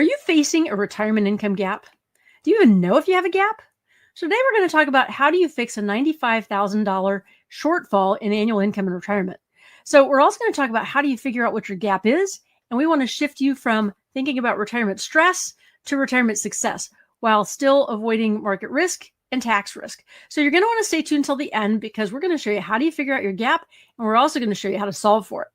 Are you facing a retirement income gap? Do you even know if you have a gap? So today we're going to talk about how do you fix a $95,000 shortfall in annual income in retirement. So we're also going to talk about how do you figure out what your gap is, and we want to shift you from thinking about retirement stress to retirement success while still avoiding market risk and tax risk. So you're going to want to stay tuned until the end because we're going to show you how do you figure out your gap, and we're also going to show you how to solve for it.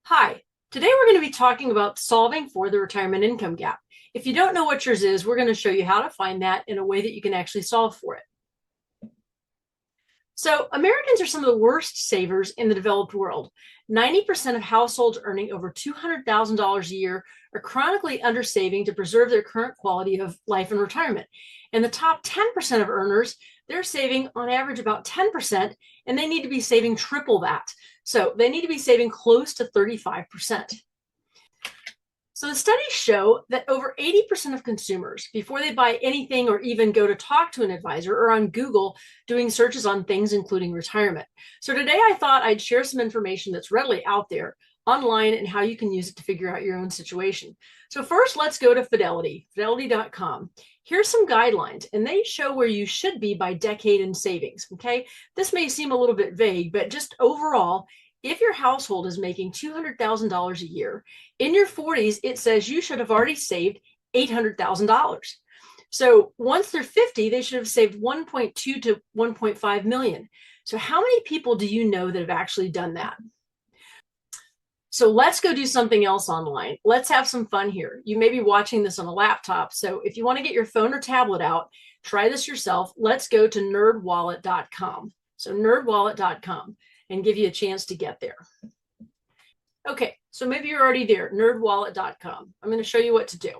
Hi. Today, we're going to be talking about solving for the retirement income gap. If you don't know what yours is, we're going to show you how to find that in a way that you can actually solve for it. So Americans are some of the worst savers in the developed world. 90% of households earning over $200,000 a year are chronically undersaving to preserve their current quality of life in retirement. And the top 10% of earners, they're saving on average about 10%, and they need to be saving triple that. So they need to be saving close to 35%. So the studies show that over 80% of consumers, before they buy anything or even go to talk to an advisor, are on Google doing searches on things including retirement. So today I thought I'd share some information that's readily out there online and how you can use it to figure out your own situation. So first, let's go to fidelity.com. Here's some guidelines, and they show where you should be by decade in savings, okay? This may seem a little bit vague, but just overall, if your household is making $200,000 a year, in your 40s, it says you should have already saved $800,000. So once they're 50, they should have saved 1.2 to 1.5 million. So how many people do you know that have actually done that? So let's go do something else online. Let's have some fun here. You may be watching this on a laptop. So if you want to get your phone or tablet out, try this yourself. Let's go to NerdWallet.com. So NerdWallet.com and give you a chance to get there. Okay, so maybe you're already there, NerdWallet.com. I'm going to show you what to do.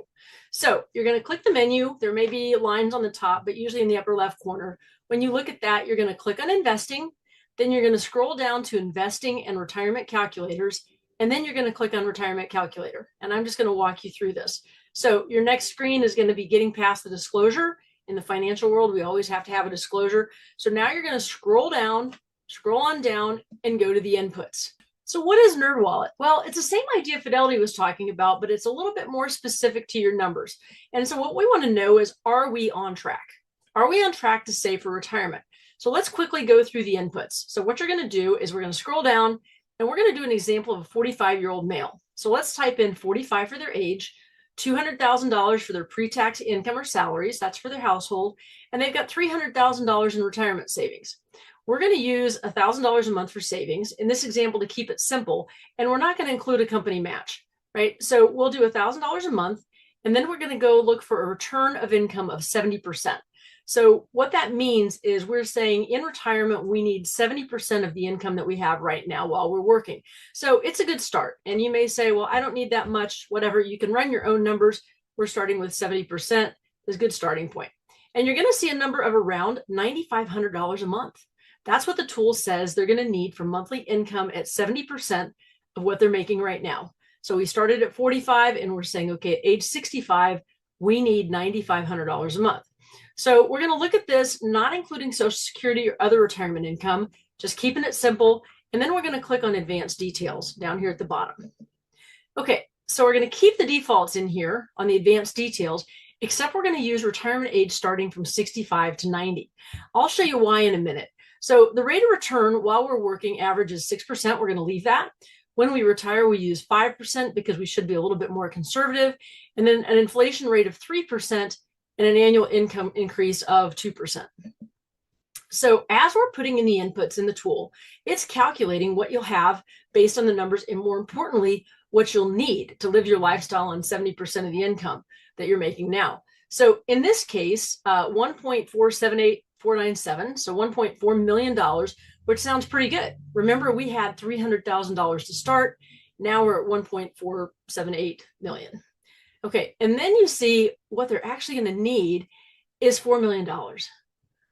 So you're going to click the menu. There may be lines on the top, but usually in the upper left corner. When you look at that, you're going to click on Investing. Then you're going to scroll down to Investing and Retirement Calculators. And then you're going to click on Retirement Calculator. And I'm just going to walk you through this. So your next screen is going to be getting past the disclosure. In the financial world, we always have to have a disclosure. So now you're going to scroll on down, and go to the inputs. So what is NerdWallet? Well, it's the same idea Fidelity was talking about, but it's a little bit more specific to your numbers. And so what we want to know is, are we on track? Are we on track to save for retirement? So let's quickly go through the inputs. So what you're going to do is we're going to scroll down, and we're going to do an example of a 45-year-old male. So let's type in 45 for their age, $200,000 for their pre-tax income or salaries. That's for their household. And they've got $300,000 in retirement savings. We're going to use $1,000 a month for savings in this example to keep it simple. And we're not going to include a company match, right? So we'll do $1,000 a month. And then we're going to go look for a return of income of 70%. So what that means is we're saying in retirement, we need 70% of the income that we have right now while we're working. So it's a good start. And you may say, well, I don't need that much, whatever. You can run your own numbers. We're starting with 70% is a good starting point. And you're going to see a number of around $9,500 a month. That's what the tool says they're going to need for monthly income at 70% of what they're making right now. So we started at 45 and we're saying, okay, at age 65, we need $9,500 a month. So we're going to look at this, not including Social Security or other retirement income, just keeping it simple. And then we're going to click on advanced details down here at the bottom. Okay, so we're going to keep the defaults in here on the advanced details, except we're going to use retirement age starting from 65 to 90. I'll show you why in a minute. So the rate of return while we're working averages 6%. We're going to leave that. When we retire, we use 5% because we should be a little bit more conservative. And then an inflation rate of 3% and an annual income increase of 2%. So as we're putting in the inputs in the tool, it's calculating what you'll have based on the numbers, and more importantly, what you'll need to live your lifestyle on 70% of the income that you're making now. So in this case, 1.478497, so $1.4 million, which sounds pretty good. Remember, we had $300,000 to start. Now we're at 1.478 million. Okay, and then you see what they're actually going to need is $4 million.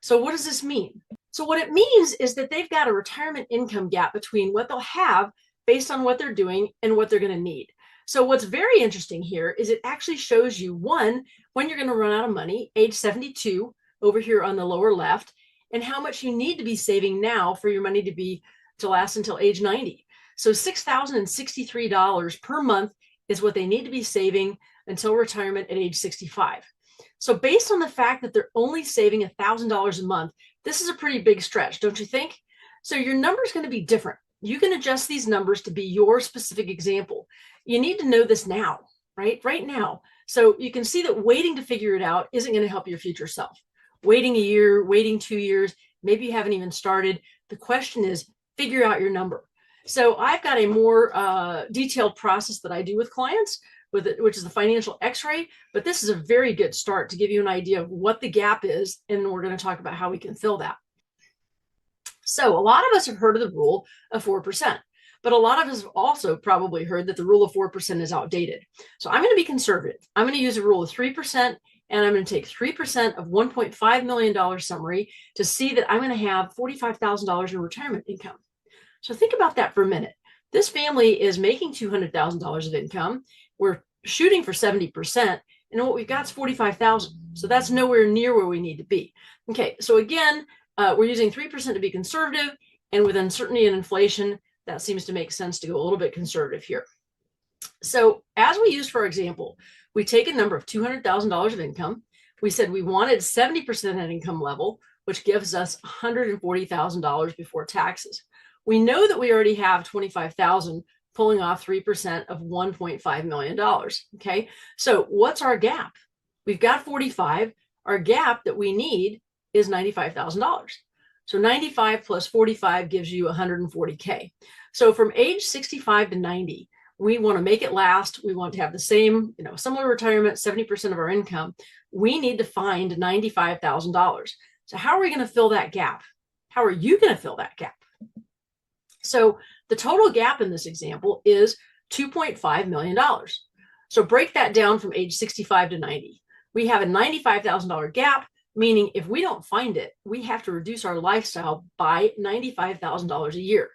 So what does this mean? So what it means is that they've got a retirement income gap between what they'll have based on what they're doing and what they're going to need. So what's very interesting here is it actually shows you, one, when you're going to run out of money, age 72, over here on the lower left, and how much you need to be saving now for your money to last until age 90. So $6,063 per month is what they need to be saving until retirement at age 65. So based on the fact that they're only saving $1,000 a month, this is a pretty big stretch, don't you think? So your number is going to be different. You can adjust these numbers to be your specific example. You need to know this now, right? Right now. So you can see that waiting to figure it out isn't going to help your future self. Waiting a year, waiting 2 years, maybe you haven't even started. The question is, figure out your number. So I've got a more detailed process that I do with clients, which is the financial x-ray, but this is a very good start to give you an idea of what the gap is, and we're going to talk about how we can fill that. So a lot of us have heard of the rule of 4%, but a lot of us have also probably heard that the rule of 4% is outdated. So I'm going to be conservative. I'm going to use a rule of 3%, and I'm going to take 3% of $1.5 million summary to see that I'm going to have $45,000 in retirement income. So think about that for a minute. This family is making $200,000 of income. We're shooting for 70%, and what we've got is $45,000. So that's nowhere near where we need to be. Okay, so again, we're using 3% to be conservative, and with uncertainty and inflation, that seems to make sense to go a little bit conservative here. So as we used, for example, we take a number of $200,000 of income. We said we wanted 70% net income level, which gives us $140,000 before taxes. We know that we already have $25,000 pulling off 3% of $1.5 million. Okay, so what's our gap? We've got 45. Our gap that we need is $95,000. So 95 plus 45 gives you 140K. So from age 65 to 90, we want to make it last. We want to have the same, similar retirement, 70% of our income. We need to find $95,000. So how are we going to fill that gap? How are you going to fill that gap? So the total gap in this example is $2.5 million. So break that down from age 65 to 90. We have a $95,000 gap, meaning if we don't find it, we have to reduce our lifestyle by $95,000 a year.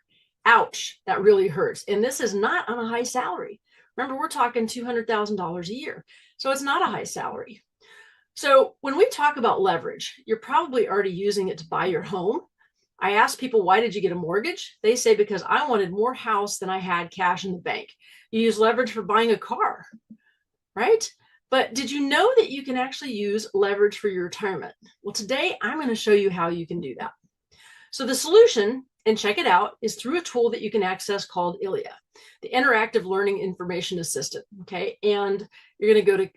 Ouch, that really hurts. And this is not on a high salary. Remember, we're talking $200,000 a year. So it's not a high salary. So when we talk about leverage, you're probably already using it to buy your home. I ask people, why did you get a mortgage? They say, because I wanted more house than I had cash in the bank. You use leverage for buying a car, right? But did you know that you can actually use leverage for your retirement? Well, today I'm going to show you how you can do that. So the solution, and check it out, is through a tool that you can access called ILIA, the Interactive Learning Information Assistant. Okay, and you're going to go to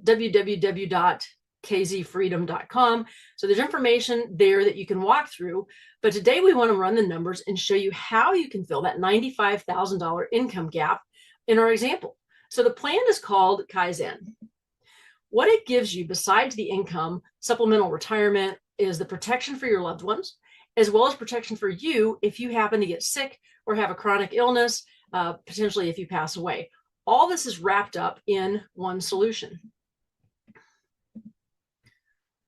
www.kzfreedom.com. So there's information there that you can walk through. But today we want to run the numbers and show you how you can fill that $95,000 income gap in our example. So the plan is called Kaizen. What it gives you, besides the income, supplemental retirement, is the protection for your loved ones, as well as protection for you if you happen to get sick or have a chronic illness, potentially if you pass away. All this is wrapped up in one solution.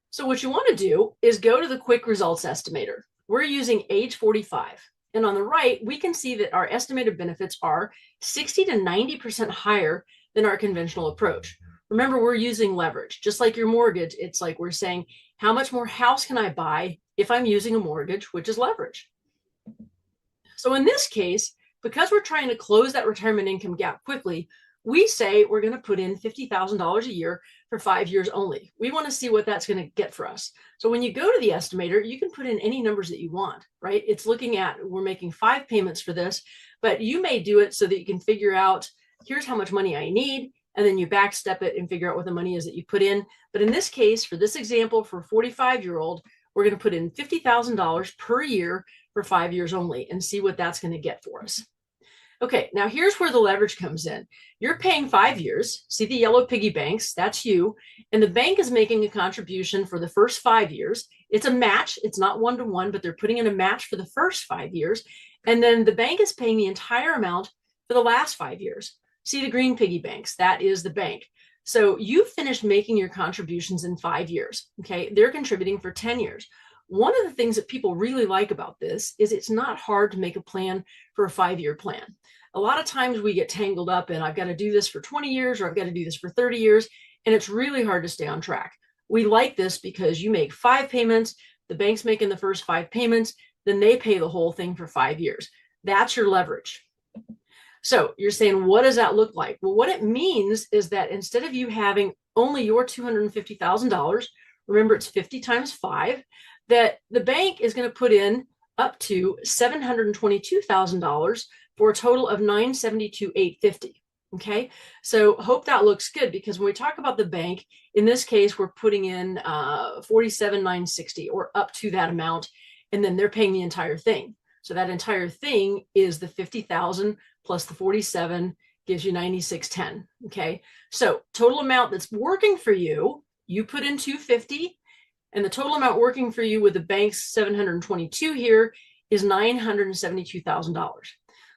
So what you want to do is go to the quick results estimator. We're using age 45. And on the right, we can see that our estimated benefits are 60 to 90% higher than our conventional approach. Remember, we're using leverage. Just like your mortgage, it's like we're saying, how much more house can I buy if I'm using a mortgage, which is leverage? So in this case, because we're trying to close that retirement income gap quickly, we say we're going to put in $50,000 a year for 5 years only. We want to see what that's going to get for us. So when you go to the estimator, you can put in any numbers that you want, right? It's looking at, we're making 5 payments for this, but you may do it so that you can figure out, here's how much money I need, and then you backstep it and figure out what the money is that you put in. But in this case, for this example, for a 45-year-old, we're going to put in $50,000 per year for 5 years only and see what that's going to get for us. Okay, now here's where the leverage comes in. You're paying 5 years. See the yellow piggy banks? That's you. And the bank is making a contribution for the first 5 years. It's a match. It's not one-to-one, but they're putting in a match for the first 5 years. And then the bank is paying the entire amount for the last 5 years. See the green piggy banks? That is the bank. So you finished making your contributions in 5 years. Okay, they're contributing for 10 years. One of the things that people really like about this is it's not hard to make a plan for a 5-year plan. A lot of times we get tangled up in, I've got to do this for 20 years or I've got to do this for 30 years, and it's really hard to stay on track. We like this because you make 5 payments, the bank's making the first 5 payments, then they pay the whole thing for 5 years. That's your leverage. So you're saying, what does that look like? Well, what it means is that instead of you having only your $250,000, remember it's 50 times 5, that the bank is going to put in up to $722,000 for a total of $972,850. Okay, so hope that looks good, because when we talk about the bank, in this case, we're putting in $47,960 or up to that amount, and then they're paying the entire thing. So that entire thing is the 50,000 plus the 47 gives you 9610. Okay, so total amount that's working for you, you put in 250, and the total amount working for you with the bank's 722 here is $972,000.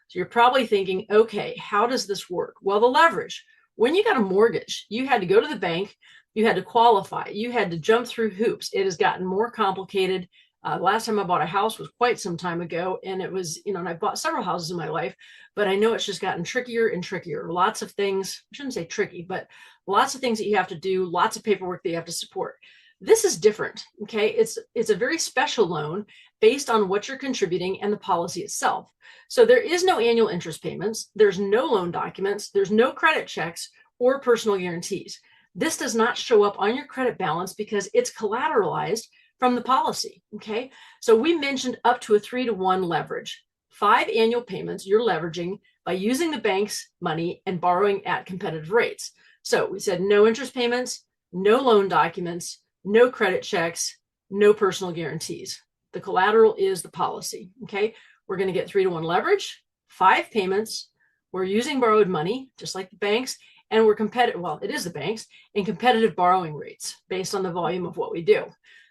So you're probably thinking, okay, how does this work? Well, the leverage. When you got a mortgage, you had to go to the bank, you had to qualify, you had to jump through hoops. It has gotten more complicated. Last time I bought a house was quite some time ago, and it was, and I bought several houses in my life, but I know it's just gotten trickier and trickier. Lots of things, I shouldn't say tricky, but lots of things that you have to do, lots of paperwork that you have to support. This is different, okay? It's a very special loan based on what you're contributing and the policy itself. So there is no annual interest payments, there's no loan documents, there's no credit checks or personal guarantees. This does not show up on your credit balance because it's collateralized from the policy, okay? So we mentioned up to a 3-to-1 leverage. 5 annual payments you're leveraging by using the bank's money and borrowing at competitive rates. So we said no interest payments, no loan documents, no credit checks, no personal guarantees. The collateral is the policy, okay? We're going to get 3-to-1 leverage, 5 payments. We're using borrowed money, just like the banks, and we're competitive. Well, it is the banks, and competitive borrowing rates based on the volume of what we do.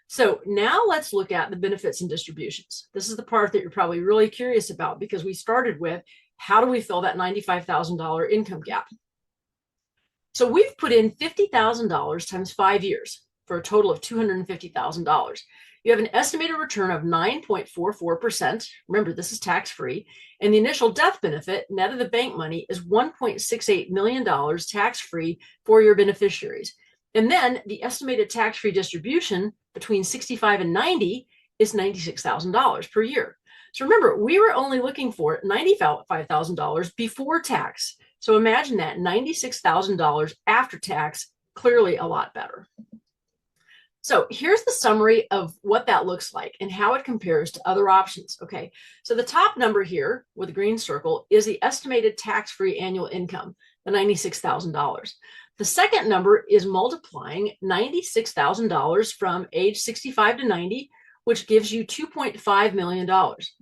So now let's look at the benefits and distributions. This is the part that you're probably really curious about, because we started with, how do we fill that $95,000 income gap? So we've put in $50,000 times 5 years for a total of $250,000. You have an estimated return of 9.44%. Remember, this is tax-free. And the initial death benefit, net of the bank money, is $1.68 million tax-free for your beneficiaries. And then the estimated tax-free distribution between 65 and 90 is $96,000 per year. So remember, we were only looking for $95,000 before tax. So imagine that, $96,000 after tax, clearly a lot better. So here's the summary of what that looks like and how it compares to other options. Okay, so the top number here with the green circle is the estimated tax-free annual income, the $96,000. The second number is multiplying $96,000 from age 65 to 90, which gives you $2.5 million.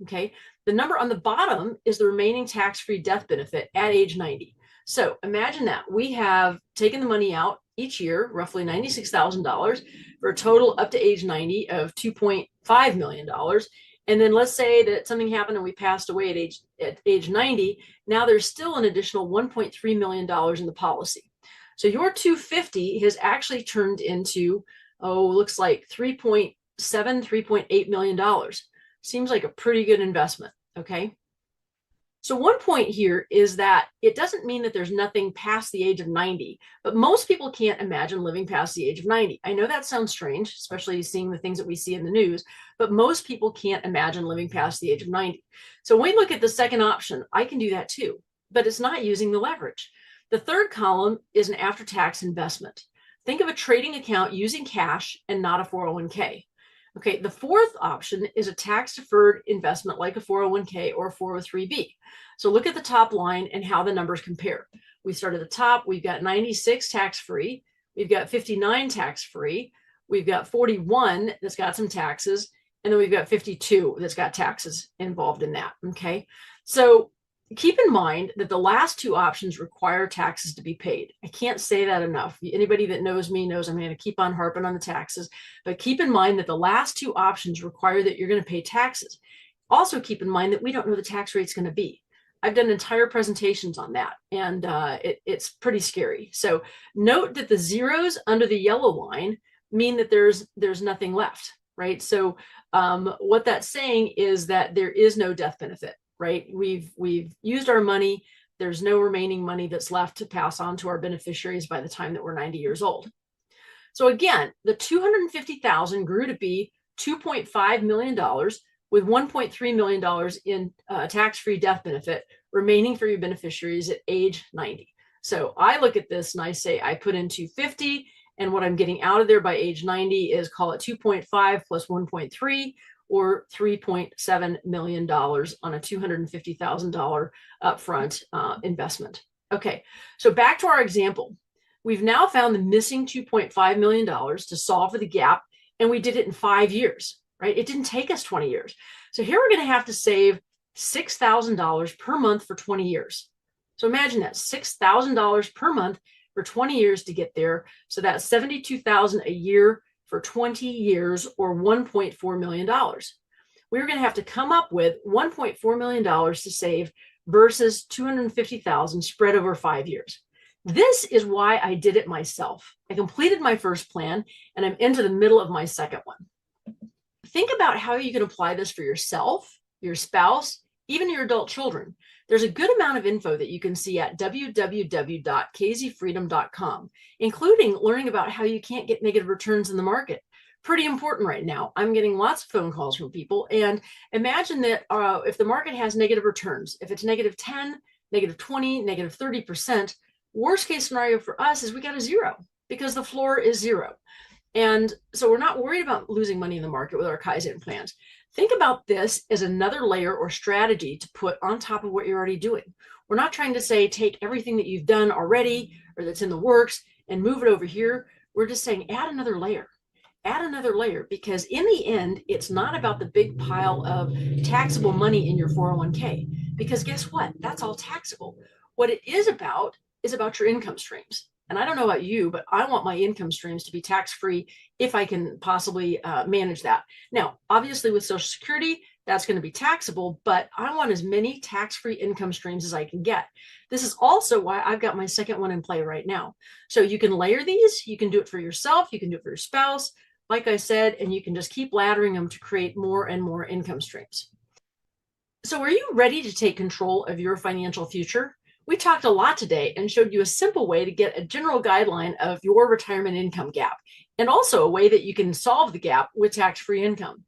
Okay, the number on the bottom is the remaining tax-free death benefit at age 90. So imagine that we have taken the money out each year, roughly $96,000, for a total up to age 90 of $2.5 million. And then let's say that something happened and we passed away at age 90. Now there's still an additional $1.3 million in the policy. So your 250 has actually turned into, looks like $3.8 million. Seems like a pretty good investment, okay? So one point here is that it doesn't mean that there's nothing past the age of 90, but most people can't imagine living past the age of 90. I know that sounds strange, especially seeing the things that we see in the news, but most people can't imagine living past the age of 90. So when we look at the second option, I can do that too, but it's not using the leverage. The third column is an after-tax investment. Think of a trading account using cash and not a 401k. Okay, the fourth option is a tax-deferred investment like a 401k or 403b. So look at the top line and how the numbers compare. We start at the top, we've got 96 tax-free, we've got 59 tax-free, we've got 41 that's got some taxes, and then we've got 52 that's got taxes involved in that, okay? So keep in mind that the last two options require taxes to be paid. I can't say that enough. Anybody that knows me knows I'm going to keep on harping on the taxes, but keep in mind that the last two options require that you're going to pay taxes. Also keep in mind that we don't know the tax rate's going to be. I've done entire presentations on that, and it's pretty scary. So note that the zeros under the yellow line mean that there's nothing left, right? So what that's saying is that there is no death benefit. Right? We've used our money. There's no remaining money that's left to pass on to our beneficiaries by the time that we're 90 years old. So again, the $250,000 grew to be $2.5 million with $1.3 million in tax-free death benefit, remaining for your beneficiaries at age 90. So I look at this and I say, I put in 250, and what I'm getting out of there by age 90 is, call it 2.5 plus 1.3, or $3.7 million on a $250,000 upfront investment. Okay, so back to our example. We've now found the missing $2.5 million to solve for the gap, and we did it in 5 years, right? It didn't take us 20 years. So here we're going to have to save $6,000 per month for 20 years. So imagine that, $6,000 per month for 20 years to get there. So that's $72,000 a year for 20 years, or $1.4 million. We're going to have to come up with $1.4 million to save versus $250,000 spread over 5 years. This is why I did it myself. I completed my first plan, and I'm into the middle of my second one. Think about how you can apply this for yourself, your spouse, even your adult children. There's a good amount of info that you can see at www.kzfreedom.com, including learning about how you can't get negative returns in the market. Pretty important right now. I'm getting lots of phone calls from people, and imagine that if the market has negative returns, if it's negative 10, negative 20, negative 30%, worst case scenario for us is we got a zero, because the floor is zero. And so we're not worried about losing money in the market with our Kaizen plans. Think about this as another layer or strategy to put on top of what you're already doing. We're not trying to say, take everything that you've done already or that's in the works and move it over here. We're just saying, add another layer. Add another layer, because in the end, it's not about the big pile of taxable money in your 401k, because guess what? That's all taxable. What it is about your income streams. And I don't know about you, but I want my income streams to be tax-free if I can possibly manage that. Now, obviously with Social Security, that's going to be taxable, but I want as many tax-free income streams as I can get. This is also why I've got my second one in play right now. So you can layer these, you can do it for yourself, you can do it for your spouse, like I said, and you can just keep laddering them to create more and more income streams. So are you ready to take control of your financial future? We talked a lot today and showed you a simple way to get a general guideline of your retirement income gap, and also a way that you can solve the gap with tax-free income.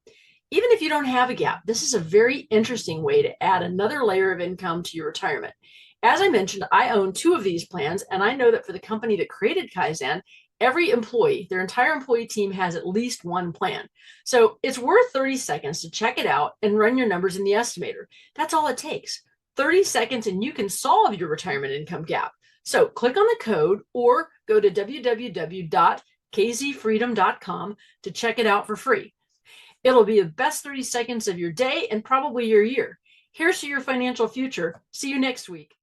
Even if you don't have a gap, this is a very interesting way to add another layer of income to your retirement. As I mentioned, I own 2 of these plans, and I know that for the company that created Kaizen, every employee, their entire employee team, has at least one plan. So it's worth 30 seconds to check it out and run your numbers in the estimator. That's all it takes. 30 seconds and you can solve your retirement income gap. So click on the code or go to www.kzfreedom.com to check it out for free. It'll be the best 30 seconds of your day and probably your year. Here's to your financial future. See you next week.